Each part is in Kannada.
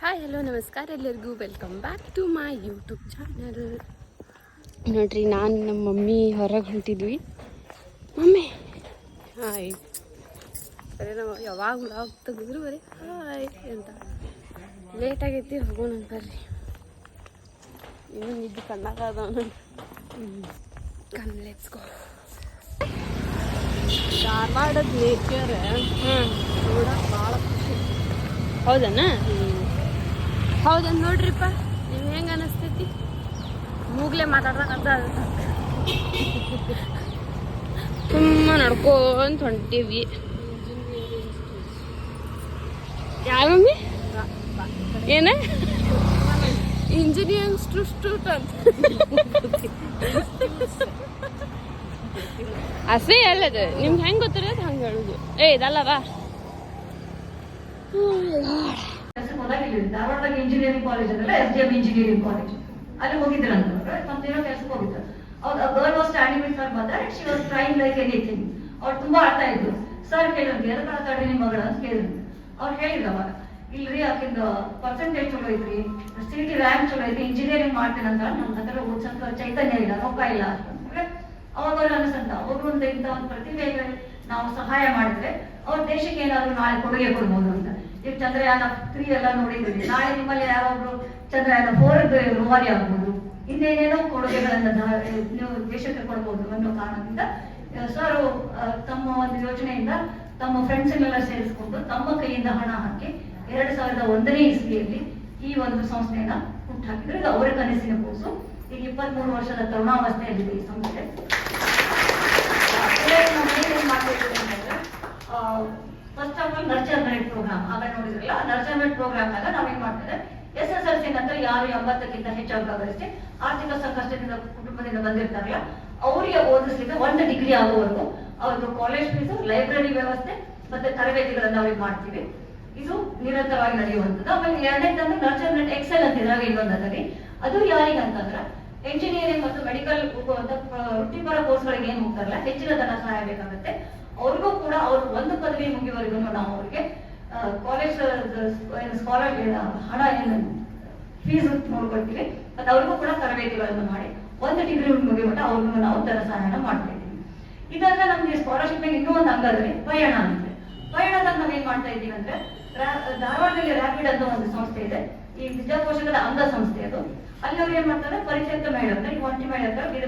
ಹಾಯ್ ಹಲೋ ನಮಸ್ಕಾರ ಎಲ್ಲರಿಗೂ welcome back to my YouTube channel. ನೋಡ್ರಿ ನಾನು ನಮ್ಮ ಮಮ್ಮಿ ಹೊರಗೆ ಹೊಂಟಿದ್ವಿ. Mummy hi. ಬರೀ ನಾವು ಯಾವಾಗ ವ್ಲಾಗ್ ತೆಗೆದ್ರು ಬರೀ ಹಾಯ್ ಅಂತ. ಲೇಟ್ ಆಗೈತಿ, ಹೋಗೋಣ ಬರ್ರಿ. ಇನ್ನೂ ನಿದ್ದು ಕಣ್ಣಾಗ ಅದಾವ. Come let's go. ಧಾರವಾಡದ ನೇಚರ್ ನೋಡಕ್ಕೆ ಭಾಳ ಖುಷಿ. ಹೌದಣ್ಣ? ಹೌದನ್ ನೋಡ್ರಿಪ್ಪ, ನಿಮ್ಗೆ ಹೆಂಗೆ ಅನಿಸ್ತೈತಿ? ಮೂಗ್ಲೆ ಮಾತಾಡ್ದಂತ ತುಂಬ ನಡ್ಕೊಂತ ಹೊಂಟೀವಿ. ಯಾವ ಮಮ್ಮಿ ಏನ ಇಂಜಿನಿಯರಿಂಗ್ ಸ್ಟೂಟ್ ಅಂತ ಅಸೇ ಅಲ್ಲದು. ನಿಮ್ಗೆ ಹೆಂಗೆ ಗೊತ್ತಿರೋದು ಹಂಗೆ ಹೇಳುದು. ಇದಲ್ಲವಾ ಧಾರವಾಡದಾಗ ಇಂಜಿನಿಯರಿಂಗ್ ಕಾಲೇಜ್ ಅದಲ್ಲ, SDM ಇಂಜಿನಿಯರಿಂಗ್ ಕಾಲೇಜ್, ಅಲ್ಲಿ ಹೋಗಿದ್ರಂತ. ಮತ್ತೇನೋ ಕೆಲ್ಸಕ್ಕೆ ಹೋಗಿದ್ರು. Girl was standing with her mother and she was crying like anything. ಅವ್ರು ತುಂಬಾ ಆಡ್ತಾ ಇದ್ರು. ಸರ್ ಕೇಳಿದ್ರು, ಎದಕ್ಕೆ ಆಡ್ತಾಡ್ರಿ ನಿಮ್ಮ ಮಗಳ ಅಂತ ಕೇಳಿದ್ರು. ಅವ್ರು ಹೇಳಿದ್ರು ಅವಾಗ, ಇಲ್ರಿ ಆಕಿಂದ ಪರ್ಸೆಂಟೇಜ್ ಚಲೋ ಐತ್ರಿ, CT ರ್ಯಾಂಕ್ ಚಲೋ ಐತಿ, ಇಂಜಿನಿಯರಿಂಗ್ ಮಾಡ್ತೀನಿ ಅಂತ. ನಮ್ ಹತ್ರ ಓದ್ಸಂತ ಚೈತನ್ಯ ಇಲ್ಲ, ರೊಕ್ಕ ಇಲ್ಲ ಅಂತಂದ್ರೆ ಅವಾಗ ಅವ್ರು ಅನಿಸಂತ ಅವರು ಒಂದು ಇಂಥ ಒಂದು ಪ್ರತಿಭೆಗೆ ನಾವು ಸಹಾಯ ಮಾಡಿದ್ರೆ ಅವ್ರ ದೇಶಕ್ಕೆ ಏನಾದ್ರು ನಾಳೆ ಕೊಡುಗೆ ಕೊಡ್ಬೋದು ಅಂತ. ಈಗ ಚಂದ್ರಯಾನ 3 ಎಲ್ಲ ನೋಡಿದ್ರಿ, ನಾಳೆ ನಿಮ್ಮಲ್ಲಿ ಯಾರೊಬ್ರು ಚಂದ್ರಯಾನ 4 ರೂವಾರಿ ಆಗ್ಬೋದು, ಇನ್ನೇನೇನೋ ಕೊಡುಗೆಗಳನ್ನ ನೀವು ದೇಶಕ್ಕೆ ಕೊಡ್ಬೋದು ಅನ್ನೋ ಕಾರಣದಿಂದ ಸರ್ ತಮ್ಮ ಒಂದು ಯೋಜನೆಯಿಂದ ತಮ್ಮ ಫ್ರೆಂಡ್ಸ್ನೆಲ್ಲ ಸೇರಿಸ್ಕೊಂಡು ತಮ್ಮ ಕೈಯಿಂದ ಹಣ ಹಾಕಿ 2001ನೇ ಇಸ್ವಿಯಲ್ಲಿ ಈ ಒಂದು ಸಂಸ್ಥೆಯನ್ನ ಹುಟ್ಟಾಕಿದ್ರು. ಇದು ಅವರ ಕನಸಿನ ಕೂಸು. ಈಗ 23 ವರ್ಷದ ತರುಣಾವಸ್ಥೆಯಲ್ಲಿದೆ ಈ ಸಂಸ್ಥೆ. ಫಸ್ಟ್ ಆಫ್ ಆಲ್ ನರ್ಚರ್ಮೆಂಟ್ ಪ್ರೋಗ್ರಾಮ್ ಆಗ ನೋಡಿದ್ರಲ್ಲ, ನರ್ಚರ್ಮೆಂಟ್ ಪ್ರೋಗ್ರಾಮ್ ನಾಗ ನಾವೇನ್ ಮಾಡ್ತೇವೆ, SSLC ನಂತರ ಯಾರು 80ಕ್ಕಿಂತ ಹೆಚ್ಚು ಗರಿಷ್ಠ ಆರ್ಥಿಕ ಸಂಕಷ್ಟದಿಂದ ಕುಟುಂಬದಿಂದ ಬಂದಿರ್ತಾರಲ್ಲ ಅವರಿಗೆ ಓದಿಸ್ಲಿಕ್ಕೆ 1 ಡಿಗ್ರಿ ಆಗುವವರೆಗೂ ಅವ್ರದ್ದು ಕಾಲೇಜ್ ಫೀಸು, ಲೈಬ್ರರಿ ವ್ಯವಸ್ಥೆ ಮತ್ತೆ ತರಬೇತಿಗಳನ್ನ ನಾವೇನ್ ಮಾಡ್ತೀವಿ. ಇದು ನಿರಂತರವಾಗಿ ನಡೆಯುವಂಥದ್ದು. ಆಮೇಲೆ ಎರಡನೇದಂದ್ರೆ ನರ್ಚರ್ಮೆಂಟ್ ಎಕ್ಸೆಲ್ ಅಂತ ಇದ್ರಾಗ ಇನ್ನೊಂದದಲ್ಲಿ, ಅದು ಯಾರಿಗಂತಂದ್ರೆ ಎಂಜಿನಿಯರಿಂಗ್ ಮತ್ತು ಮೆಡಿಕಲ್ ವೃತ್ತಿಪರ ಕೋರ್ಸ್ಗಳಿಗೆ ಏನ್ ಹೋಗ್ತಾರಲ್ಲ, ಹೆಚ್ಚಿನ ಧನ ಸಹಾಯ ಬೇಕಾಗುತ್ತೆ. ಅವ್ರಿಗೂ ಕೂಡ ಅವ್ರು 1 ಪದವಿ ಮುಗಿಯುವವರೆಗೂ ನಾವು ಅವ್ರಿಗೆ ಕಾಲೇಜ್ ಸ್ಕಾಲರ್ ಹಣ ಏನು ಫೀಸ್ ನೋಡ್ಕೊಳ್ತೀವಿ. ಮತ್ತೆ ಅವ್ರಿಗೂ ಕೂಡ ತರಬೇತಿಗಳನ್ನು ಮಾಡಿ 1 ಡಿಗ್ರಿ ಮುಗಿಯುವಂತ ಅವ್ರಿಗೂ ನಾವು ಧನ ಸಹಾಯ ಮಾಡ್ತಾ ಇದ್ದೀವಿ. ಇದನ್ನ ನಮ್ಗೆ ಸ್ಕಾಲರ್ಶಿಪ್ ಇನ್ನೂ ಒಂದು ಅಂಗ ಅಂದ್ರೆ ಪಯಣ ಅಂದ್ರೆ. ಪಯಣದಾಗ ನಾವೇನ್ ಮಾಡ್ತಾ ಇದ್ದೀವಿ ಅಂದ್ರೆ, ಧಾರವಾಡದಲ್ಲಿ ರ್ಯಾಪಿಡ್ ಅಂತ ಒಂದು ಸಂಸ್ಥೆ ಇದೆ, ಈ ವಿದ್ಯಾಕೋಶದ ಅಂಗ ಸಂಸ್ಥೆ ಅದು. ಅಲ್ಲಿ ಅವ್ರು ಏನ್ ಮಾಡ್ತಾರೆ, ಪರಿಚಯ ಮೇಳಂದ್ರೆ ಈ ಒಂಟಿ ಮೇಳ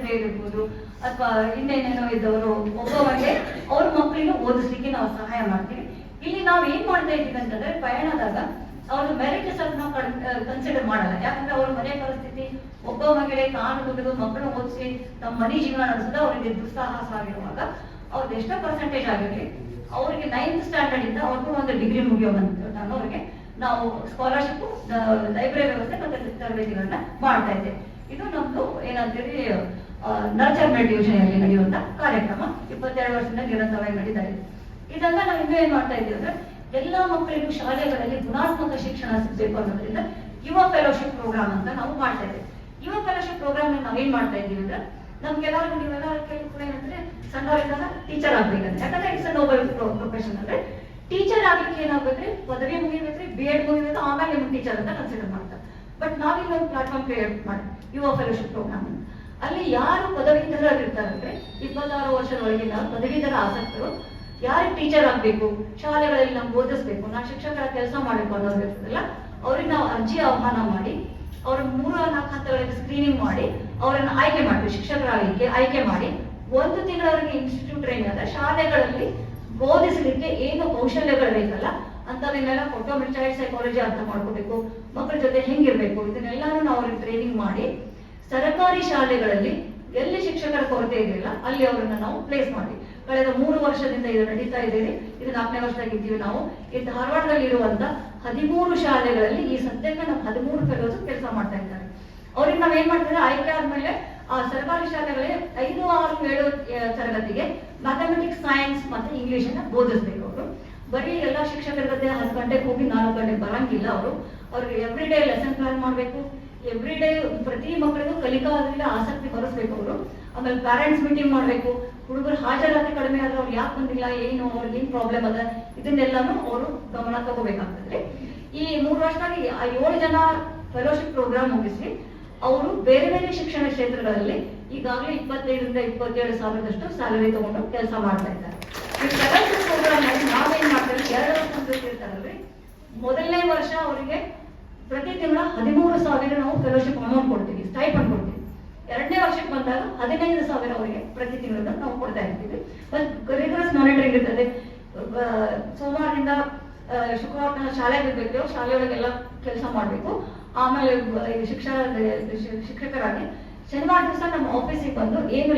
ಬೇರೆ ಇರ್ಬೋದು ಅಥವಾ ಇನ್ನೇನೇನೋ ಇದ್ದವರು ಒಬ್ಬೊಬ್ಬರಿಗೆ ಅವ್ರ ಮಕ್ಕಳಿಗೆ ಓದಿಸ್ಲಿಕ್ಕೆ ನಾವು ಸಹಾಯ ಮಾಡ್ತೀವಿ. ಇಲ್ಲಿ ನಾವು ಏನ್ ಮಾಡ್ತಾ ಇದ್ದೀವಿ ಅಂತಂದ್ರೆ, ಪಯಣದಾಗ ಅವ್ರ ಮೆರಿಟ್ಸ್ ಅನ್ನು ನಾವು ಕನ್ಸಿಡರ್ ಮಾಡಲ್ಲ. ಯಾಕಂದ್ರೆ ಅವ್ರ ಮನೆ ಪರಿಸ್ಥಿತಿ, ಒಬ್ಬ ಮಹಿಳೆ ತಾನು ದುಡಿದು ಮಕ್ಕಳು ಓದಿಸಿ ನಮ್ಮ ಮನೆ ಜೀವನ ನಡೆಸಿದ ಅವರಿಗೆ ದುಸ್ಸಾಹಸ ಆಗಿರುವಾಗ ಅವ್ರದ್ದು ಎಷ್ಟೋ ಪರ್ಸೆಂಟೇಜ್ ಆಗಿರ್ಲಿ, ಅವ್ರಿಗೆ 9th ಸ್ಟ್ಯಾಂಡರ್ಡ್ ಇಂದ ಅವ್ರಿಗೂ 1 ಡಿಗ್ರಿ ಮುಗಿಯುವಂತ ಅವ್ರಿಗೆ ನಾವು ಸ್ಕಾಲರ್ಶಿಪ್, ಲೈಬ್ರರಿ ವ್ಯವಸ್ಥೆ ಮತ್ತೆ ತರಬೇತಿಗಳನ್ನ ಮಾಡ್ತಾ ಇದ್ದೇವೆ. ಇದು ನಮ್ದು ಏನಂತೀರಿ ನರ್ಚರ್ಮೆಂಟ್ ಯೋಜನೆಯಲ್ಲಿ ನಡೆಯುವಂತ ಕಾರ್ಯಕ್ರಮ. 22 ವರ್ಷದಿಂದ ನಿರಂತರವಾಗಿ ನಡೀತಾ ಇದೆ. ಇದನ್ನ ನಾವು ಇನ್ನೂ ಏನ್ ಮಾಡ್ತಾ ಇದ್ದೀವಿ ಅಂದ್ರೆ, ಎಲ್ಲಾ ಮಕ್ಕಳಿಗೂ ಶಾಲೆಗಳಲ್ಲಿ ಗುಣಾತ್ಮಕ ಶಿಕ್ಷಣ ಸಿಗಬೇಕು ಅನ್ನೋದ್ರಿಂದ ಯುವ ಫೆಲೋಶಿಪ್ ಪ್ರೋಗ್ರಾಮ್ ಅಂತ ನಾವು ಮಾಡ್ತಾ ಇದ್ದೇವೆ. ಯುವ ಫೆಲೋಶಿಪ್ ಪ್ರೋಗ್ರಾಮ್ ನಾವೇನ್ ಮಾಡ್ತಾ ಇದ್ದೀವಿ ಅಂದ್ರೆ, ನಮ್ಗೆಲ್ಲರಿಗೂ ನೀವೆಲ್ಲ ಕೇಳಿದ್ರೆ ಏನಂದ್ರೆ, ಸಣ್ಣವರಿಂದ ಟೀಚರ್ ಆಗ್ಬೇಕಂತ. ಯಾಕಂದ್ರೆ ಇಟ್ಸ್ ಅ ನೋಬಲ್ ಪ್ರೊಫೆಷನ್. ಅಂದ್ರೆ ಟೀಚರ್ ಆಗ್ಲಿಕ್ಕೆ ಏನಾಗ್ಬೇಕ್ರಿ, ಪದವಿ ಮುಗಿಬೇಕ್ರಿ, B.Ed ಮುಗಿಬೇಕು, ಆಮೇಲೆ ನಿಮ್ಗೆ ಟೀಚರ್ ಅಂತ ಕನ್ಸಿಡರ್ ಮಾಡ್ತಾರೆ. ಬಟ್ ನಾವಿಲ್ಲಿ ಒಂದು ಪ್ಲಾಟ್ಫಾರ್ಮ್ ಕ್ರಿಯೇಟ್ ಮಾಡಿ ಯುವ ಫೆಲೋಶಿಪ್ ಪ್ರೋಗ್ರಾಮ್. ಅಲ್ಲಿ ಯಾರು ಪದವೀಧರರಿರ್ತಾರಂದ್ರೆ 26 ವರ್ಷದ ಒಳಗಿನ ಪದವೀಧರ ಆಸಕ್ತರು ಯಾರಿಗೆ ಟೀಚರ್ ಆಗ್ಬೇಕು, ಶಾಲೆಗಳಲ್ಲಿ ನಮ್ಗೆ ಓದಿಸ್ಬೇಕು, ನಾ ಶಿಕ್ಷಕರ ಕೆಲಸ ಮಾಡಬೇಕು ಅನ್ನೋದು ಇರ್ತದಲ್ಲ, ಅವ್ರಿಗೆ ನಾವು ಅರ್ಜಿ ಆಹ್ವಾನ ಮಾಡಿ ಅವ್ರ 3-4 ಹಂತಗಳಲ್ಲಿ ಸ್ಕ್ರೀನಿಂಗ್ ಮಾಡಿ ಅವರನ್ನ ಆಯ್ಕೆ ಮಾಡ್ತೀವಿ. ಶಿಕ್ಷಕರಾಗಲಿಕ್ಕೆ ಆಯ್ಕೆ ಮಾಡಿ 1 ತಿಂಗಳವರೆಗೆ ಇನ್ಸ್ಟಿಟ್ಯೂಟ್ ಟ್ರೈನಿಂಗ್ ಅದ ಶಾಲೆಗಳಲ್ಲಿ ಬೋಧಿಸಲಿಕ್ಕೆ ಏನು ಕೌಶಲ್ಯಗಳು ಬೇಕಲ್ಲ ಅಂತವನ್ನೆಲ್ಲ ಕೊಟ್ಟು, ಚೈಲ್ಡ್ ಸೈಕಾಲಜಿ ಅರ್ಥ ಮಾಡ್ಕೋಬೇಕು, ಮಕ್ಕಳ ಜೊತೆ ಹೆಂಗಿರ್ಬೇಕು, ಇದನ್ನೆಲ್ಲಾನು ನಾವು ಅವ್ರಿಗೆ ಟ್ರೈನಿಂಗ್ ಮಾಡಿ ಸರ್ಕಾರಿ ಶಾಲೆಗಳಲ್ಲಿ ಎಲ್ಲಿ ಶಿಕ್ಷಕರ ಕೊರತೆ ಇದೆಯಲ್ಲ ಅಲ್ಲಿ ಅವರನ್ನ ನಾವು ಪ್ಲೇಸ್ ಮಾಡಿ ಕಳೆದ 3 ವರ್ಷದಿಂದ ಇದು ನಡೀತಾ ಇದ್ದೇವೆ. ಇದು 4ನೇ ವರ್ಷದಾಗಿದ್ದೀವಿ ನಾವು. ಈ ಧಾರವಾಡದಲ್ಲಿ ಇರುವಂತ 13 ಶಾಲೆಗಳಲ್ಲಿ ಈ ಸದ್ಯಕ್ಕೆ ನಾವು 13 ಫೆಲೋಸ್ ಕೆಲಸ ಮಾಡ್ತಾ ಇದ್ದಾರೆ. ಅವ್ರಿಗೆ ನಾವ್ ಏನ್ ಮಾಡ್ತೇವೆ, ಆಯ್ಕೆ ಆದ್ಮೇಲೆ ಆ ಸರ್ಕಾರಿ ಶಾಲೆಗಳೇ 5, 6, 7 ತರಗತಿಗೆ ಮ್ಯಾಥಮೆಟಿಕ್ಸ್, ಸೈನ್ಸ್ ಮತ್ತೆ ಇಂಗ್ಲಿಷ್ ಅನ್ನ ಬೋಧಿಸ್ಬೇಕು. ಅವರು ಬರೀ ಎಲ್ಲಾ ಶಿಕ್ಷಕರ ಜೊತೆ 10 ಗಂಟೆಗೆ ಹೋಗಿ 4 ಗಂಟೆಗೆ ಬರಂಗಿಲ್ಲ. ಅವ್ರಿಗೆ ಎವ್ರಿ ಡೇ ಲೆಸನ್ ಪ್ಲಾನ್ ಮಾಡ್ಬೇಕು. ಎವ್ರಿ ಡೇ ಪ್ರತಿ ಮಕ್ಕಳಿಗೂ ಕಲಿಕಾದ್ರಿಂದ ಆಸಕ್ತಿ ಬರೆಸ್ಬೇಕು ಅವರು. ಆಮೇಲೆ ಪ್ಯಾರೆಂಟ್ಸ್ ಮೀಟಿಂಗ್ ಮಾಡ್ಬೇಕು. ಹುಡುಗರು ಹಾಜರಾತಿ ಕಡಿಮೆ ಆದ್ರೆ ಅವ್ರು ಯಾಕೆ ಬಂದಿಲ್ಲ, ಏನು ಅವ್ರಿಗೆ ಏನ್ ಪ್ರಾಬ್ಲಮ್ ಅದ, ಇದನ್ನೆಲ್ಲಾನು ಅವರು ಗಮನ ತಗೋಬೇಕಾಗ್ತದ್ರಿ. ಈ 3 ವರ್ಷದಲ್ಲಿ 7 ಜನ ಫೆಲೋಶಿಪ್ ಪ್ರೋಗ್ರಾಮ್ ಮುಗಿಸಿ ಅವರು ಬೇರೆ ಬೇರೆ ಶಿಕ್ಷಣ ಕ್ಷೇತ್ರಗಳಲ್ಲಿ ಈಗಾಗಲೇ 25ರಿಂದ 27 ಸಾವಿರದಷ್ಟು ಸ್ಯಾಲರಿ ತಗೊಂಡು ಕೆಲಸ ಮಾಡ್ತಾ ಇದ್ದಾರೆ. ಈ ಫೆಲೋಶಿಪ್ ಪ್ರೋಗ್ರಾಮ್ ನಲ್ಲಿ ನಾವೇನ್ ಮಾಡ್ತೇವೆ, 2 ವರ್ಷ ಇರ್ತಾರಲ್ರಿ, ಮೊದಲನೇ ವರ್ಷ ಅವರಿಗೆ ಪ್ರತಿ ತಿಂಗಳ 13,000 ನಾವು ಫೆಲೋಶಿಪ್ ಅಮೌಂಟ್ ಕೊಡ್ತೀವಿ, ಸ್ಟೈಪಂಡ್ ಕೊಡ್ತೀವಿ. 2ನೇ ವರ್ಷಕ್ಕೆ ಬಂದಾಗ 15,000 ಅವರಿಗೆ ಪ್ರತಿ ತಿಂಗಳ ನಾವು ಕೊಡ್ತಾ ಇರ್ತೀವಿ. ರಿಗರಸ್ ಮಾನಿಟರಿಂಗ್ ಇರ್ತದೆ. ಸೋಮವಾರದಿಂದ ಶುಕ್ರವಾರ ಶಾಲೆಗೆ ಇರಬೇಕು, ಶಾಲೆಯೊಳಗೆಲ್ಲ ಕೆಲಸ ಮಾಡಬೇಕು. ಆಮೇಲೆ ಶಿಕ್ಷಕರಾಗಿ ಶನಿವಾರ ದಿವಸ ನಮ್ಮ ಆಫೀಸಿಗೆ ಬಂದು ಏನು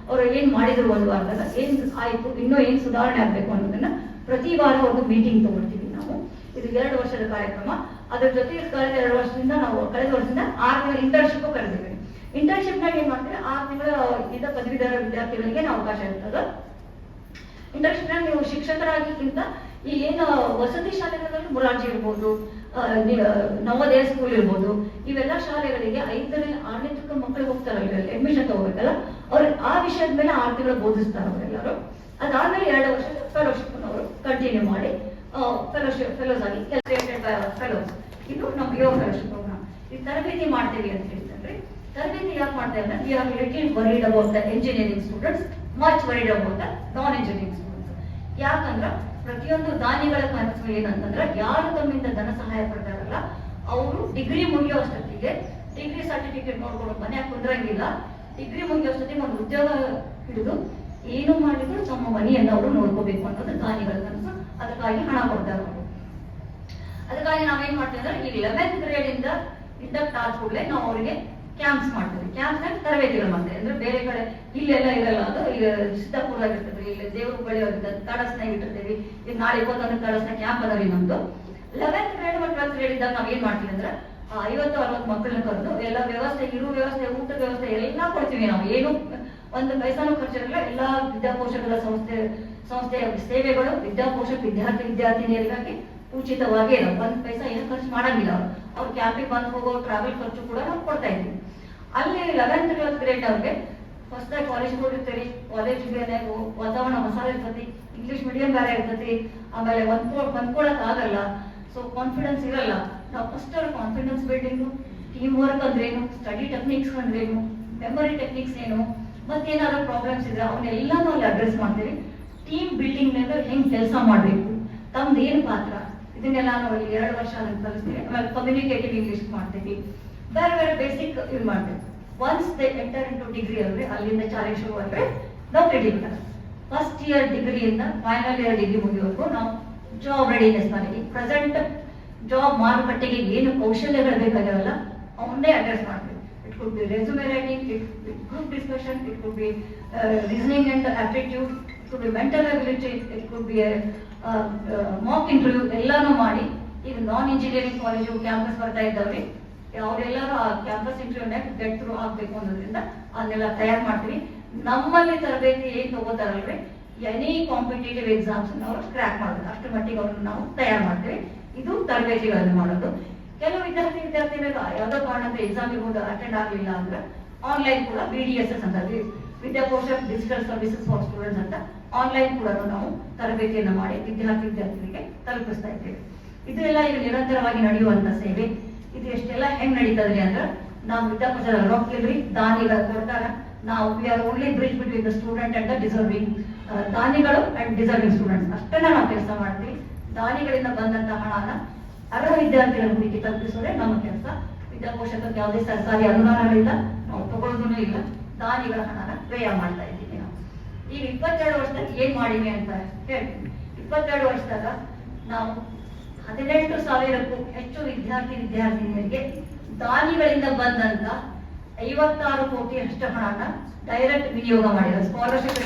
ಅವರು ಏನ್ ಮಾಡಿದ್ರು ಒಂದು ವಾರದಾಗ, ಏನ್ ಆಯ್ತು, ಇನ್ನೂ ಏನ್ ಸುಧಾರಣೆ ಆಗ್ಬೇಕು ಅನ್ನೋದನ್ನ ಪ್ರತಿ ವಾರ ಒಂದು ಮೀಟಿಂಗ್ ತಗೊಳ್ತೀವಿ ನಾವು. ಇದು 2 ವರ್ಷದ ಕಾರ್ಯಕ್ರಮ. ಅದ್ರ ಜೊತೆಗೆ ಕಳೆದ 2 ವರ್ಷದಿಂದ ನಾವು ಕಳೆದ ವರ್ಷದಿಂದ 6 ತಿಂಗಳ ಇಂಟರ್ನ್ಶಿಪ್ ಕರೆದಿದ್ದೀವಿ. ಇಂಟರ್ನ್ಶಿಪ್ ನಾಗ ಏನ್ ಮಾಡ್ತೀವಿ, 6 ತಿಂಗಳ ಇದ್ದ ಪದವೀಧರ ವಿದ್ಯಾರ್ಥಿಗಳಿಗೆ ನಾವು ಅವಕಾಶ ಇರ್ತದೆ. ಇಂಟರ್ನ್ಶಿಪ್ ನಾಗ ನೀವು ಶಿಕ್ಷಕರಾಗಿಕ್ಕಿಂತ ಈ ಏನು ವಸತಿ ಶಾಲೆಗಳಲ್ಲಿ ಮುರಾರ್ಜಿ ಇರ್ಬೋದು, ನವೋದಯ ಸ್ಕೂಲ್ ಇರ್ಬೋದು, ಇವೆಲ್ಲ ಶಾಲೆಗಳಿಗೆ 5ನೇ 6ನೇ ತನಕ ಮಕ್ಕಳು ಹೋಗ್ತಾರಲ್ಲ, ಅಡ್ಮಿಷನ್ ತಗೋಬೇಕಲ್ಲ, ಅವ್ರು ಆ ವಿಷಯದ ಮೇಲೆ 6 ತಿಂಗಳು ಬೋಧಿಸ್ತಾರೆ ಅವರೆಲ್ಲರೂ. ಅದಾದ್ಮೇಲೆ 2 ವರ್ಷ ಫೆಲೋಶಿಪ್ ಅವರು ಕಂಟಿನ್ಯೂ ಮಾಡಿ ಫೆಲೋಸ್ ಆಗಿ ಫೆಲೋಸ್. ಇದು ನಮ್ಮ ಯೋಗ ಫೆಲೋಶಿಪ್ ಪ್ರೋಗ್ರಾಮ್. ಈ ತರಬೇತಿ ಮಾಡ್ತೀವಿ ಅಂತ ಹೇಳಿದ್ರೆ, ತರಬೇತಿ ಯಾಕೆ ಮಾಡ್ತೇವೆ ಅಂದ್ರೆ, we are little worried about the engineering students, much worried about the non engineering students. ಯಾಕಂದ್ರೆ ಪ್ರತಿಯೊಂದು ದಾನಿಗಳ ಕನಸು ಏನಂತಂದ್ರೆ, ಯಾರು ತಮ್ಮಿಂದ ಧನ ಸಹಾಯ ಪಡ್ತಾರಲ್ಲ ಅವರು ಡಿಗ್ರಿ ಮುಗಿಯೋಷ್ಟೊತ್ತಿಗೆ ಡಿಗ್ರಿ ಸರ್ಟಿಫಿಕೇಟ್ ನೋಡ್ಕೊಂಡು ಮನೆಯಾಗ ಕುಂದ್ರಂಗಿಲ್ಲ. ಡಿಗ್ರಿ ಮುಗಿಯೋಷ್ಟೊತ್ತಿಗೆ ಒಂದು ಉದ್ಯೋಗ ಹಿಡಿದು ಏನು ಮಾಡಿದ್ರು ತಮ್ಮ ಮನೆಯನ್ನು ಅವರು ನೋಡ್ಕೋಬೇಕು ಅನ್ನೋದು ದಾನಿಗಳ ಕನಸು. ಅದಕ್ಕಾಗಿ ಹಣ ಕೊಡ್ತಾರೆ ಅವರು. ಅದಕ್ಕಾಗಿ ನಾವೇನ್ ಮಾಡ್ತೇವೆ ಅಂದ್ರೆ, ಈ 11th ಗ್ರೇಡ್ ಇಂದ ಇಂಡಕ್ಟ್ ಆದ ಕೂಡಲೇ ನಾವು ಅವರಿಗೆ ಕ್ಯಾಂಪ್ಸ್ ಮಾಡ್ತೇವೆ. ಕ್ಯಾಂಪ್ಸ್ ನಲ್ಲಿ ತರಬೇತಿಗಳು ಮಾಡ್ತೇವೆ. ಅಂದ್ರೆ ಬೇರೆ ಕಡೆ ಇಲ್ಲೆಲ್ಲ ಇರಲ್ಲ, ಅದು ಈಗ ಸಿದ್ದಾಪುರ ಆಗಿರ್ತದೆ, ಇಲ್ಲಿ ದೇವ್ರ ಬಳಿ ತಡಸ್ನಾಗ ಇಟ್ಟಿರ್ತೀವಿ. ಈಗ ನಾಳೆ 21 ತಡಸ್ನ ಕ್ಯಾಂಪ್ ಅದಾವಿ ನಮ್ದು. 11th ಗ್ರೇಡ್ ಮತ್ತು 12th ಗ್ರೇಡ್ ಇದ್ದಾಗ ನಾವ್ ಏನ್ ಮಾಡ್ತೀವಿ ಅಂದ್ರೆ, 50-60 ಮಕ್ಕಳನ್ನ ಕರೆದು ಎಲ್ಲ ವ್ಯವಸ್ಥೆ, ಇರೋ ವ್ಯವಸ್ಥೆ, ಊಟದ ವ್ಯವಸ್ಥೆ ಎಲ್ಲ ಕೊಡ್ತೀವಿ ನಾವು. ಏನು ಒಂದು ಪೈಸಾನು ಖರ್ಚಿರಲ್ಲ. ಎಲ್ಲಾ ವಿದ್ಯಾಪೋಷಕರ ಸಂಸ್ಥೆಯ ಸೇವೆಗಳು ವಿದ್ಯಾಪೋಷಕ ವಿದ್ಯಾರ್ಥಿನಿಯರಿಗಾಗಿ ಉಚಿತವಾಗಿ ಇರೋ, 1 ಪೈಸಾ ಏನು ಖರ್ಚು ಮಾಡಂಗಿಲ್ಲ. ಅವ್ರು ಕ್ಯಾಂಪಿಗೆ ಬಂದು ಹೋಗೋ ಟ್ರಾವೆಲ್ ಖರ್ಚು ಕೂಡ ನಾವು ಕೊಡ್ತಾ ಇದ್ದೀವಿ. ಅಲ್ಲಿ 11th 12th ಗ್ರೇಡ್ ಅವ್ರಿಗೆ ಹೊಸದಾಗಿ ಕಾಲೇಜ್ ಹೋಗಿರ್ತೀರಿ, ಕಾಲೇಜ್ ವಾತಾವರಣ ಹೊಸ ಇರ್ತತಿ, ಇಂಗ್ಲಿಷ್ ಮೀಡಿಯಂ ಬೇರೆ ಇರ್ತತಿ, ಆಮೇಲೆ ಹೊಂದ್ಕೊಳಕ್ ಆಗಲ್ಲ, ಸೊ ಕಾನ್ಫಿಡೆನ್ಸ್ ಇರಲ್ಲ. ನಾವು ಫಸ್ಟ್ ಅವ್ರ ಕಾನ್ಫಿಡೆನ್ಸ್ ಬಿಲ್ಡಿಂಗು, ಟೀಮ್ ವರ್ಕ್ ಅಂದ್ರೇನು, ಸ್ಟಡಿ ಟೆಕ್ನಿಕ್ಸ್ ಅಂದ್ರೇನು, ಮೆಮೊರಿ ಟೆಕ್ನಿಕ್ಸ್ ಏನು, ಮತ್ತೇನಾದ್ರು ಪ್ರಾಬ್ಲಮ್ಸ್ ಇದ್ರೆ ಅವನ್ನೆಲ್ಲಾನು ಅಲ್ಲಿ ಅಡ್ರೆಸ್ ಮಾಡ್ತೀವಿ. ಟೀಮ್ ಬಿಲ್ಡಿಂಗ್ ನಲ್ಲಿ ಹೆಂಗ್ ಕೆಲಸ ಮಾಡ್ಬೇಕು, ತಮ್ದು ಏನ್ ಪಾತ್ರ, ಇದನ್ನೆಲ್ಲ ನಾವು 2 ವರ್ಷ ಅದನ್ನು ಕಲಿಸ್ತೀವಿ. ಆಮೇಲೆ ಕಮ್ಯುನಿಕೇಟಿವ್ ಇಂಗ್ಲಿಷ್ ಮಾಡ್ತೀವಿ. ಬೇರೆ ಬೇರೆ ಬೇಸಿಕ್ ಇದು ಮಾಡ್ತೀವಿ. Once they enter into degree alright, ಅಲ್ಲಿಂದ ಚಾಲೆಂಜ್ ಶುರು ಅಂದ್ರೆ ನೌಕರಿ ಡಿಗ್ರಿ. ಫಸ್ಟ್ ಇಯರ್ ಡಿಗ್ರಿಯಿಂದ ಫೈನಲ್ ಇಯರ್ ಡಿಗ್ರಿ ಮುಗಿಯೋವರೆಗೂ ನಾವು ಜಾಬ್ ರೆಡಿನೆಸ್ ಮಾಡಿ, ಪ್ರೆಸೆಂಟ್ ಜಾಬ್ ಮಾರುಕಟ್ಟೆಗೆ ಏನು ಕೌಶಲ್ಯಗಳು ಬೇಕಾಗಿರಲ್ಲ ಅವನ್ನೇ ಅಡ್ರೆಸ್ ಮಾಡ್ತೀವಿ. It could be resume writing, it group discussion, it could be reasoning and aptitude, it could be mental ability, it could be mock interview ಎಲ್ಲಾನು ಮಾಡಿ. ಈಗ ನಾನ್ ಇಂಜಿನಿಯರಿಂಗ್ ಕಾಲೇಜು ಕ್ಯಾಂಪಸ್ ಬರ್ತಾ ಇದ್ದವ್ರಿ, ಅವರೆಲ್ಲರೂ ಆ ಕ್ಯಾಂಪಸ್ ಇಂಟರ್ವ್ಯೂನಾಗ ಗೆಟ್ ಥ್ರೂ ಆಗ್ಬೇಕು ಅನ್ನೋದ್ರಿಂದ ಅದನ್ನೆಲ್ಲ ತಯಾರು ಮಾಡ್ತೀವಿ. ನಮ್ಮಲ್ಲಿ ತರಬೇತಿ ಏನ್ ತಗೋತಾರಲ್ರಿ, ಎನಿ ಕಾಂಪಿಟೇಟಿವ್ ಎಕ್ಸಾಮ್ಸ್ ಅವರು ಕ್ರ್ಯಾಕ್ ಮಾಡೋದು, ಅಷ್ಟರ ಮಟ್ಟಿಗೆ ಅವ್ರನ್ನ ನಾವು ತಯಾರು ಮಾಡ್ತೀವಿ. ಇದು ತರಬೇತಿಗಳನ್ನು ಮಾಡೋದು. ಕೆಲವು ವಿದ್ಯಾರ್ಥಿಗಳು ಯಾವ್ದೋ ಕಾರಣದಿಂದ ಎಕ್ಸಾಮಿಗೆ ಹೋದ ಅಟೆಂಡ್ ಆಗಲಿಲ್ಲ ಅಂದ್ರೆ ಆನ್ಲೈನ್ ಕೂಡ BDSS ಅಂತ, Vidyaposhak digital services for students ಅಂತ ಆನ್ಲೈನ್ ಕೂಡ ನಾವು ತರಬೇತಿಯನ್ನು ಮಾಡಿ ವಿದ್ಯಾರ್ಥಿಗಳಿಗೆ ತಲುಪಿಸ್ತಾ ಇದ್ದೇವೆ. ಇದೆಲ್ಲ ಈಗ ನಿರಂತರವಾಗಿ ನಡೆಯುವಂತ ಸೇವೆ. ಇದು ಎಷ್ಟೆಲ್ಲ ಹೆಂಗ್ ನಡೀತದ್ರಿ ಅಂದ್ರೆ, ನಾವು ವಿದ್ಯಾಪೋಷಕ ರೊಕ್ಕ ಇಲ್ರಿ, ದಾನಿಗಳು ಕೊಡ್ತಾರ. ನಾವು we are only bridge between the student and the deserving, ದಾನಿಗಳು ಅಂಡ್ ಡಿಸರ್ವಿಂಗ್ ಸ್ಟೂಡೆಂಟ್ಸ್ ಅಷ್ಟನ್ನ ನಾವು ಕೆಲಸ ಮಾಡ್ತೀವಿ. ದಾನಿಗಳಿಂದ ಬಂದಂತ ಹಣನ ಅರ್ಹ ವಿದ್ಯಾರ್ಥಿಗಳ ಹುಡುಕಿ ತಲುಪಿಸೋದೇ ನಮ್ಮ ಕೆಲಸ. ವಿದ್ಯಾಪೋಷಕಕ್ಕೆ ಯಾವುದೇ ಸರ್ಕಾರಿ ಅನುದಾನಗಳಿಲ್ಲ, ನಾವು ತಗೊಳ್ಳೋದೂ ಇಲ್ಲ, ದಾನಿಗಳ ಹಣನ ವ್ಯಯ ಮಾಡ್ತಾ ಇದ್ದೀವಿ ನಾವು. ಈಗ 22 ವರ್ಷದಲ್ಲಿ ಏನ್ ಮಾಡಿವಿ ಅಂತ ಹೇಳ್ತೀನಿ. 22 ವರ್ಷದಾಗ ನಾವು 18,000ಕ್ಕೂ ಹೆಚ್ಚು ವಿದ್ಯಾರ್ಥಿನಿಯರಿಗೆ ದಾನಿಗಳಿಂದ ಬಂದಂತ 56 ಕೋಟಿ ಅಷ್ಟು ಹಣನ ಡೈರೆಕ್ಟ್ ವಿನಿಯೋಗ ಮಾಡಿದ್ರು. ಸ್ಕಾಲರ್ಶಿಪ್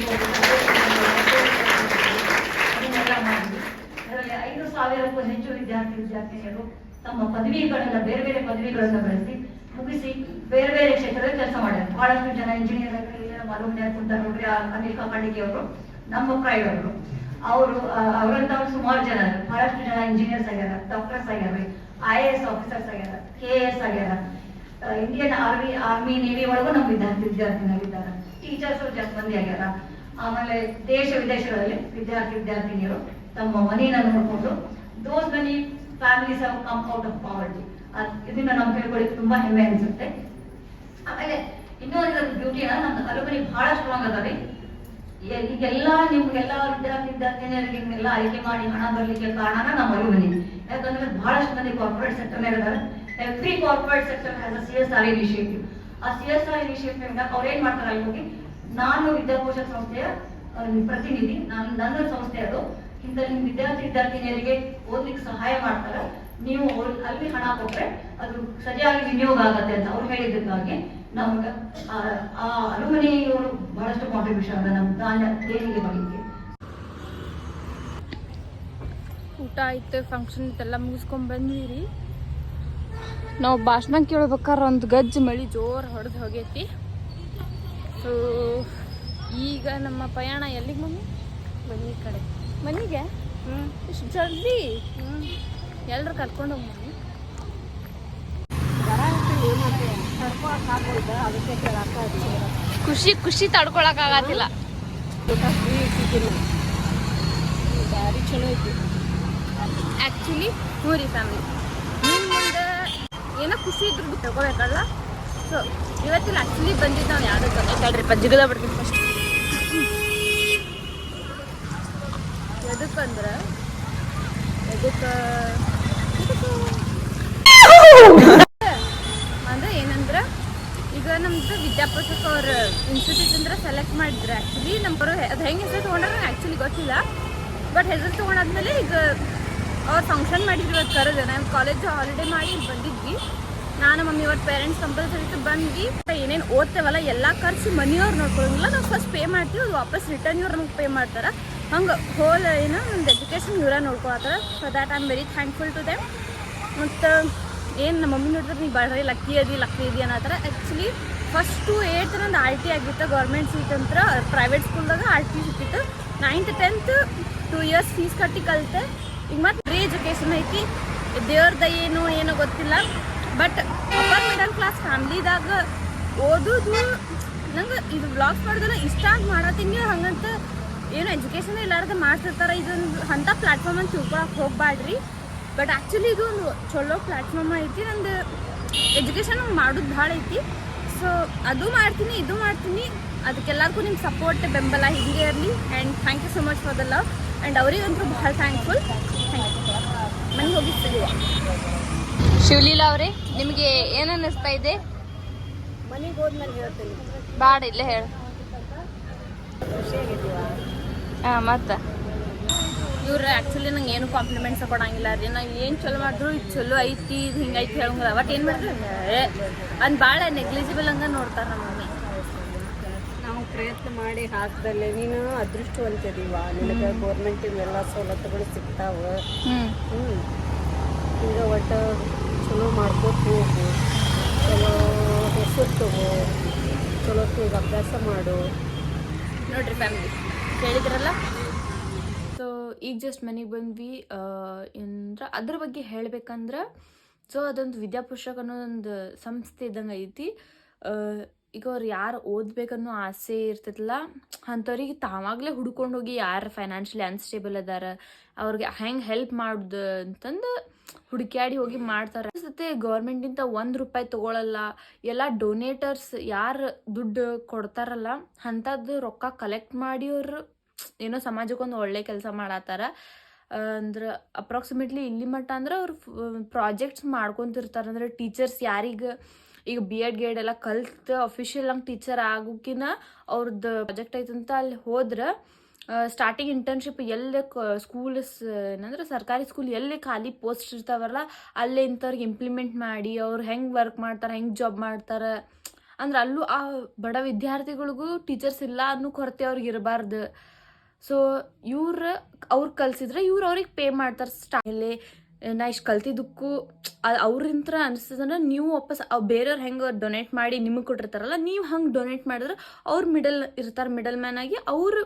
ಅದನ್ನೆಲ್ಲ ಮಾಡಿದ್ವಿ. ಅದರಲ್ಲಿ 5,000ಕ್ಕೂ ಹೆಚ್ಚು ವಿದ್ಯಾರ್ಥಿನಿಯರು ತಮ್ಮ ಪದವಿಗಳನ್ನ, ಬೇರೆ ಬೇರೆ ಪದವಿಗಳನ್ನ ಬಳಸಿ ಮುಗಿಸಿ ಬೇರೆ ಬೇರೆ ಕ್ಷೇತ್ರದಲ್ಲಿ ಕೆಲಸ ಮಾಡ್ಯಾರ. ಬಹಳಷ್ಟು ಜನ ಇಂಜಿನಿಯರ್ ಮಾಲೂಮ್ಯ ಕುಂತಾರ ನೋಡ್ರಿ, ಅನಿಲ್ ಕಾಕಾಣಿಕೆ ಅವರು, ನಮ್ಮ ಪ್ರೈಡ್ ಅವರು ಅವರಂತವ್ರು ಸುಮಾರು ಜನ, ಬಹಳಷ್ಟು ಜನ ಇಂಜಿನಿಯರ್ಸ್ ಆಗ್ಯಾರ, ಡಾಕ್ಟರ್ಸ್ ಆಗ್ಯಾರ, IAS ಆಫೀಸರ್ಸ್ ಆಗ್ಯಾರ, KAS ಆಗ್ಯಾರ. ಇಂಡಿಯನ್ ಆರ್ಮಿ ನೇವಿ ಒಳಗೂ ನಮ್ಮ ವಿದ್ಯಾರ್ಥಿನಿಯರಿದ್ದಾರೆ, ಟೀಚರ್ಸ್ ಜಾಸ್ತಿ ಮಂದಿ ಆಗ್ಯಾರ. ಆಮೇಲೆ ದೇಶ ವಿದೇಶಗಳಲ್ಲಿ ವಿದ್ಯಾರ್ಥಿನಿಯರು ತಮ್ಮ ಮನೆಯನ್ನ ನೋಡ್ಕೊಂಡು, those many families have come out of poverty. ಇದನ್ನ ನಾವು ಹೇಳ್ಕೊಳ್ಳಿಕ್ಕೆ ತುಂಬಾ ಹೆಮ್ಮೆ ಅನ್ಸುತ್ತೆ. ಆಮೇಲೆ ಇನ್ನೊಂದು ಬ್ಯೂಟಿನ ನಮ್ದು ಅಲುಮನಿ ಬಹಳ ಸ್ಟ್ರಾಂಗ್ ಅದ ರೀ. ಈಗೆಲ್ಲ ನಿಮ್ಗೆಲ್ಲ ವಿದ್ಯಾರ್ಥಿನಿಯರಿಗೆ ನಿಮ್ಗೆಲ್ಲ ಆಯ್ಕೆ ಮಾಡಿ ಹಣ ಬರ್ಲಿಕ್ಕೆ ಕಾರಣ ನಮ್ಮ ಅಲುಮನಿ. ಯಾಕಂದ್ರೆ ಬಹಳಷ್ಟು ಮಂದಿ ಕಾರ್ಪೊರೇಟ್ ಸೆಕ್ಟರ್ ಇದ್ದಾರೆ. Every corporate sector has a CSR initiative. ಆ CSR ಇನಿಷಿಯೇಟಿವ್ ಅವ್ರು ಏನ್ ಮಾಡ್ತಾರೆ ಅಲ್ಲಿ ಹೋಗಿ, ನಾನು ವಿದ್ಯಾಪೋಷಕ ಸಂಸ್ಥೆಯ ಪ್ರತಿನಿಧಿ, ನನ್ನ ಸಂಸ್ಥೆ ಅದು, ಇಂಥ ನಿಮ್ ವಿದ್ಯಾರ್ಥಿನಿಯರಿಗೆ ಓದ್ಲಿಕ್ಕೆ ಸಹಾಯ ಮಾಡ್ತಾರೆ, ನೀವು ಅಲ್ಲಿ ಹಣ ಕೊಟ್ರೆ ಅದು ಸರಿಯಾಗಿ ವಿನಿಯೋಗ ಆಗತ್ತೆ ಅಂತ ಅವ್ರು ಹೇಳಿದ್ದಕ್ಕಾಗಿ ನಮ್ಗೆ ಆ ಅಲುಮನಿಯವರು ಬಹಳಷ್ಟು ಕಾಂಟ್ರಿಬ್ಯೂಷನ್ ಅದ ನಮ್ಮ ದಾನ ದೇಣಿಗೆ ಮಾಡಲಿಕ್ಕೆ. ಊಟ ಆಯ್ತು, ಫಂಕ್ಷನ್ ಇತ್ತೆಲ್ಲ ಮುಗಿಸ್ಕೊಂಡ್ ಬಂದ್ವಿ. ನಾವು ಭಾಷಣ ಕೇಳ್ಬೇಕಾದ್ರೆ ಒಂದು ಗಜ್ಜು ಮಳಿ ಜೋರು ಹೊಡೆದು ಹೋಗೈತಿ. ಸೊ ಈಗ ನಮ್ಮ ಪಯಣ ಎಲ್ಲಿಗೆ ಮಮ್ಮಿ? ಮನೆ ಕಡೆ. ಮನೆಗೆ? ಇಷ್ಟು ಜಲ್ದಿ? ಎಲ್ಲರೂ ಕರ್ಕೊಂಡು ಹೋಗಿ ಮಮ್ಮಿ. ಖುಷಿ ಖುಷಿ ತಡ್ಕೊಳಕ್ಕಾಗತ್ತಿಲ್ಲ. ಭಾರಿ ಚಲೋ ಐತಿ ಆ್ಯಕ್ಚುಲಿ ಮೂರಿ ಫ್ಯಾಮಿಲಿ ನಿಮ್ಮ ಮುಂದೆ ಏನೋ ಖುಷಿ ಇದ್ರು ಬಿಟ್ಟು ತಗೋಬೇಕಲ್ಲ. ಸೊ ಇವತ್ತಿಲ್ಲ ಆ್ಯಕ್ಚುಲಿ ಬಂದಿದ್ದು ನಾವು ಯಾವುದಕ್ಕೆ ಹೇಳ್ರಿ ಪಜ್ಜಿಗದ ಬಿಡ್ತೀನಿ ಫಸ್ಟ್. ಎದಕ್ಕಂದ್ರೆ ಅಂದ್ರೆ ಏನಂದ್ರೆ ಈಗ ನಮ್ದು ವಿದ್ಯಾಪೋಷಕ ಅವ್ರ ಇನ್ಸ್ಟಿಟ್ಯೂಟ್ ಅಂದ್ರೆ ಸೆಲೆಕ್ಟ್ ಮಾಡಿದ್ರೆ ಆ್ಯಕ್ಚುಲಿ ನಮ್ಮ ಅದು ಹೆಂಗೆ ಹೆಸರು ತೊಗೊಂಡ್ರೆ ನಂಗೆ ಆ್ಯಕ್ಚುಲಿ ಗೊತ್ತಿಲ್ಲ. ಬಟ್ ಹೆಸರು ತೊಗೊಂಡಾದ್ಮೇಲೆ ಈಗ ಅವ್ರು ಫಂಕ್ಷನ್ ಮಾಡಿದ್ರು ಇವತ್ತು ಕರೆದು ನಾವು ಕಾಲೇಜ್ ಹಾಲಿಡೇ ಮಾಡಿ ಇಲ್ಲಿ ಬಂದಿದ್ವಿ. ನಾನು ಮಮ್ಮಿ ಇವತ್ತು ಪೇರೆಂಟ್ಸ್ ಕಂಪಲ್ಸರಿ ಬಂದ್ವಿ. ಏನೇನು ಓದ್ತೇವಲ್ಲ ಎಲ್ಲ ಖರ್ಚು ಮನಿಯವ್ರು ನೋಡ್ಕೊಳ್ಳೋಂಗಿಲ್ಲ, ನಾವು ಫಸ್ಟ್ ಪೇ ಮಾಡ್ತೀವಿ, ಅದು ವಾಪಸ್ ರಿಟರ್ನ್ ಇವ್ರು ನಮ್ಗೆ ಪೇ ಮಾಡ್ತಾರೆ. ಹಂಗೆ ಹೋಲ್ ಏನೋ ನಮ್ದು ಎಜುಕೇಷನ್ ಇವರ ನೋಡ್ಕೊಳತ್ತಾರ. For that I am very thankful to them. ಮತ್ತು ಏನು ನಮ್ಮ ಮಮ್ಮಿ ನೋಡಿದ್ರೆ ನೀವು ಭಾಳ ಲಕ್ಕಿ ಇದಿ ಅನ್ನತ್ತರ. ಆ್ಯಕ್ಚುಲಿ ಫಸ್ಟ್ ಟು 8th ನಂದು RT ಆಗಿತ್ತು, ಗೌರ್ಮೆಂಟ್ ಸೀಟ್ ಅಂತ ಪ್ರೈವೇಟ್ ಸ್ಕೂಲ್ದಾಗ RT ಸಿಕ್ಕಿತ್ತು. 9th 10th 2 years ಫೀಸ್ ಕಟ್ಟಿ ಕಲಿತೆ. ಈಗ ಮತ್ತೆ ಫ್ರೀ ಎಜುಕೇಷನ್ ಐತಿ. ದೇವ್ರದ ಏನೋ ಗೊತ್ತಿಲ್ಲ. ಬಟ್ ಅಪ್ಪರ್ ಮಿಡಲ್ ಕ್ಲಾಸ್ ಫ್ಯಾಮ್ಲಿದಾಗ ಓದೋದು ನಂಗೆ ಇದು ವ್ಲಾಗ್ಸ್ ಮಾಡೋದೆಲ್ಲ ಇಷ್ಟ ಅಂತ ಮಾಡತ್ತೀನಿ. ಹಂಗಂತ ಏನು ಎಜುಕೇಷನ್ ಇಲ್ಲಾರ್ದ ಮಾಡ್ತಿರ್ತಾರೆ. ಇದೊಂದು ಅಂಥ ಪ್ಲ್ಯಾಟ್ಫಾರ್ಮ್ ಅಂತ ತಿಳ್ಕೊಳಕ್ಕೆ ಹೋಗ್ಬಾಡ್ರಿ. ಬಟ್ ಆ್ಯಕ್ಚುಲಿ ಇದು ಒಂದು ಚಲೋ ಪ್ಲ್ಯಾಟ್ಫಾರ್ಮ್ ಐತಿ. ನಂದು ಎಜುಕೇಷನ್ ಮಾಡೋದು ಭಾಳ ಐತಿ. ಸೊ ಅದು ಮಾಡ್ತೀನಿ, ಇದು ಮಾಡ್ತೀನಿ. ಅದಕ್ಕೆಲ್ಲರಿಗೂ ನಿಮ್ಮ ಸಪೋರ್ಟ್ ಬೆಂಬಲ ಹೀಗೆ ಇರಲಿ. And thank you so much for the love. And ಅವರಿಗಂತೂ ಭಾಳ ಥ್ಯಾಂಕ್ಫುಲ್. Thank you. ಮನೆಗೆ ಹೋಗಿ ಸಿಗುವ. ಶಿವಲೀಲಾ ಅವರೇ, ನಿಮಗೆ ಏನು ಅನ್ನಿಸ್ತಾ ಇದೆ? ಮನೆಗೆ ಹೋದ್ಮೇಲೆ ಹೇಳ್ತೀನಿ. ಬಾಡ ಇಲ್ಲೇ ಹೇಳು. ಹಾಂ, ಮತ್ತು ಇವ್ರು ಆ್ಯಕ್ಚುಲಿ ನಂಗೆ ಏನು ಕಾಂಪ್ಲಿಮೆಂಟ್ಸ್ ಕೊಡಂಗಿಲ್ಲ ರೀ. ನಾವು ಏನು ಚಲೋ ಮಾಡಿದ್ರು ಇದು ಚಲೋ ಐತಿ, ಇದು ಹಿಂಗೈತಿ ಹೇಳಂಗಿಲ್ಲ. ಬಟ್ ಏನು ಮಾಡಿದ್ರು ಅಂದ್ ಭಾಳ ನೆಗ್ಲಿಜಿಬಲ್ ಹಂಗೆ ನೋಡ್ತಾರೆ ನಮ್ಮ ಮಮ್ಮಿ. ನಾವು ಪ್ರಯತ್ನ ಮಾಡಿ ಹಾಕ್ದಲ್ಲೇ ನೀನು ಅದೃಷ್ಟವಂತಿದೀವ. ನಿನಗೆ ಗೌರ್ಮೆಂಟಿಂದ ಎಲ್ಲ ಸವಲತ್ತುಗಳು ಸಿಗ್ತಾವೆ. ಈಗ ಒಟ್ಟು ಚಲೋ ಮಾಡ್ಕೋತ ಹೋಗು, ಚಲೋ ಹೆಸರು ತಗೋ, ಚಲೋ ಈಗ ಅಭ್ಯಾಸ ಮಾಡು. ನೋಡ್ರಿ ಫ್ಯಾಮಿಲಿ ಕೇಳಿದ್ರಲ್ಲ. ಸೊ ಈಗ ಜಸ್ಟ್ ಮನೆಗೆ ಬಂದ್ವಿ. ಅಂದ್ರೆ ಅದ್ರ ಬಗ್ಗೆ ಹೇಳ್ಬೇಕಂದ್ರೆ, ಸೊ ಅದೊಂದು ವಿದ್ಯಾಪೋಷಕ ಅನ್ನೋದೊಂದು ಸಂಸ್ಥೆ ಇದ್ದಂಗೆ ಐತಿ. ಈಗ ಅವ್ರು ಯಾರು ಓದ್ಬೇಕನ್ನೋ ಆಸೆ ಇರ್ತೈತಲ್ಲ ಅಂಥವ್ರಿಗೆ ತಾವಾಗಲೇ ಹುಡ್ಕೊಂಡು ಹೋಗಿ ಯಾರು ಫೈನಾನ್ಷಿಯಲಿ ಅನ್ಸ್ಟೇಬಲ್ ಅದಾರ ಅವ್ರಿಗೆ ಹೆಂಗೆ ಹೆಲ್ಪ್ ಮಾಡೋದು ಅಂತಂದು ಹುಡುಕ್ಯಾಡಿ ಹೋಗಿ ಮಾಡ್ತಾರೆ. ಅನ್ಸುತ್ತೆ ಗೌರ್ಮೆಂಟಿಂದ ₹1 ತೊಗೊಳಲ್ಲ. ಎಲ್ಲ ಡೊನೇಟರ್ಸ್ ಯಾರು ದುಡ್ಡು ಕೊಡ್ತಾರಲ್ಲ ಅಂಥದ್ದು ರೊಕ್ಕ ಕಲೆಕ್ಟ್ ಮಾಡಿ ಅವ್ರು ಏನೋ ಸಮಾಜಕ್ಕೊಂದು ಒಳ್ಳೆ ಕೆಲಸ ಮಾಡತ್ತಾರ. ಅಂದ್ರೆ ಅಪ್ರಾಕ್ಸಿಮೇಟ್ಲಿ ಇಲ್ಲಿ ಮಟ್ಟ ಅಂದ್ರೆ ಅವ್ರು ಪ್ರಾಜೆಕ್ಟ್ಸ್ ಮಾಡ್ಕೊತಿರ್ತಾರೆ. ಅಂದರೆ ಟೀಚರ್ಸ್ ಯಾರಿಗೆ ಈಗ B.Ed ಗೇಡ್ ಎಲ್ಲ ಕಲ್ತು ಅಫಿಷಿಯಲ್ ಆಗಿ ಟೀಚರ್ ಆಗೋಕಿನ ಅವ್ರದ್ದು ಪ್ರಾಜೆಕ್ಟ್ ಐತಂತ ಅಲ್ಲಿ ಹೋದ್ರೆ ಸ್ಟಾರ್ಟಿಂಗ್ ಇಂಟರ್ನ್ಶಿಪ್ ಎಲ್ಲಿ ಸ್ಕೂಲ್ಸ್ ಏನಂದ್ರೆ ಸರ್ಕಾರಿ ಸ್ಕೂಲ್ ಎಲ್ಲಿ ಖಾಲಿ ಪೋಸ್ಟ್ ಇರ್ತಾವಲ್ಲ ಅಲ್ಲೇ ಇಂಥವ್ರಿಗೆ ಇಂಪ್ಲಿಮೆಂಟ್ ಮಾಡಿ ಅವ್ರು ಹೆಂಗೆ ವರ್ಕ್ ಮಾಡ್ತಾರೆ, ಹೆಂಗೆ ಜಾಬ್ ಮಾಡ್ತಾರೆ. ಅಂದ್ರೆ ಅಲ್ಲೂ ಆ ಬಡ ವಿದ್ಯಾರ್ಥಿಗಳಿಗೂ ಟೀಚರ್ಸ್ ಇಲ್ಲ ಅನ್ನೋ ಕೊರತೆ ಅವ್ರಿಗೆ ಇರಬಾರ್ದು. ಸೊ ಅವ್ರು ಕಲಿಸಿದ್ರೆ ಅವ್ರಿಗೆ ಪೇ ಮಾಡ್ತಾರೆ. ಸ್ಟಾರ್ಟಲ್ಲಿ ನಾ ಇಷ್ಟು ಕಲ್ತಿದ್ದಕ್ಕೂ ಅವ್ರಿಂತ ಅನಿಸ್ತದಂದ್ರೆ ನೀವು ವಾಪಸ್ ಬೇರೆಯವ್ರು ಹೆಂಗೆ ಡೊನೇಟ್ ಮಾಡಿ ನಿಮಗೆ ಕೊಟ್ಟಿರ್ತಾರಲ್ಲ ನೀವು ಹಂಗೆ ಡೊನೇಟ್ ಮಾಡಿದ್ರೆ ಅವ್ರು ಮಿಡಲ್ ಮ್ಯಾನ್ ಆಗಿ ಅವರು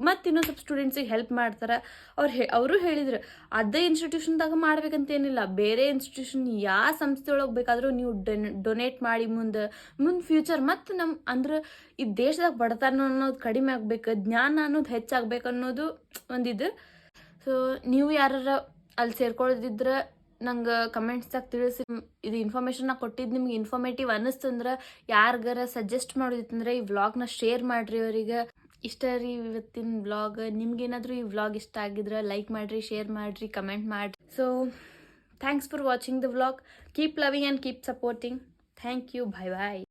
ಮತ್ತು ಇನ್ನೊಂದು ಸ್ವಲ್ಪ ಸ್ಟೂಡೆಂಟ್ಸಿಗೆ ಹೆಲ್ಪ್ ಮಾಡ್ತಾರೆ. ಅವರು ಹೇಳಿದ್ರು ಅದೇ ಇನ್ಸ್ಟಿಟ್ಯೂಷನ್ದಾಗ ಮಾಡ್ಬೇಕಂತೇನಿಲ್ಲ, ಬೇರೆ ಇನ್ಸ್ಟಿಟ್ಯೂಷನ್ ಯಾವ ಸಂಸ್ಥೆ ಒಳಗೆ ಬೇಕಾದರೂ ನೀವು ಡೊನೇಟ್ ಮಾಡಿ ಮುಂದೆ ಫ್ಯೂಚರ್ ಮತ್ತು ಅಂದ್ರೆ ಈ ದೇಶದಾಗ ಬಡತನ ಅನ್ನೋದು ಕಡಿಮೆ ಆಗ್ಬೇಕು, ಜ್ಞಾನ ಅನ್ನೋದು ಹೆಚ್ಚಾಗ್ಬೇಕು ಅನ್ನೋದು ಒಂದಿದ್ದು. ಸೊ ನೀವು ಯಾರು ಅಲ್ಲಿ ಸೇರ್ಕೊಳ್ಳೋದಿದ್ರೆ ನಂಗೆ ಕಮೆಂಟ್ಸ್ದಾಗ ತಿಳಿಸಿ. ಇದು ಇನ್ಫಾರ್ಮೇಷನ್ ನಾ ಕೊಟ್ಟಿದ್ದು ನಿಮ್ಗೆ ಇನ್ಫಾರ್ಮೇಟಿವ್ ಅನ್ನಿಸ್ತಂದ್ರೆ ಯಾರಿಗಾರ ಸಜೆಸ್ಟ್ ಮಾಡೋದಿತ್ತಂದ್ರೆ ಈ ವ್ಲಾಗ್ನ ಶೇರ್ ಮಾಡಿರಿ ಅವರಿಗೆ. ಇಷ್ಟ ರೀ ಇವತ್ತಿನ ವ್ಲಾಗ್. ನಿಮ್ಗೇನಾದರೂ ಈ ವ್ಲಾಗ್ ಇಷ್ಟ ಆಗಿದ್ರೆ ಲೈಕ್ ಮಾಡಿರಿ, ಶೇರ್ ಮಾಡಿರಿ, ಕಮೆಂಟ್ ಮಾಡಿರಿ. So thanks for watching the vlog. Keep loving and keep supporting. Thank you. Bye bye.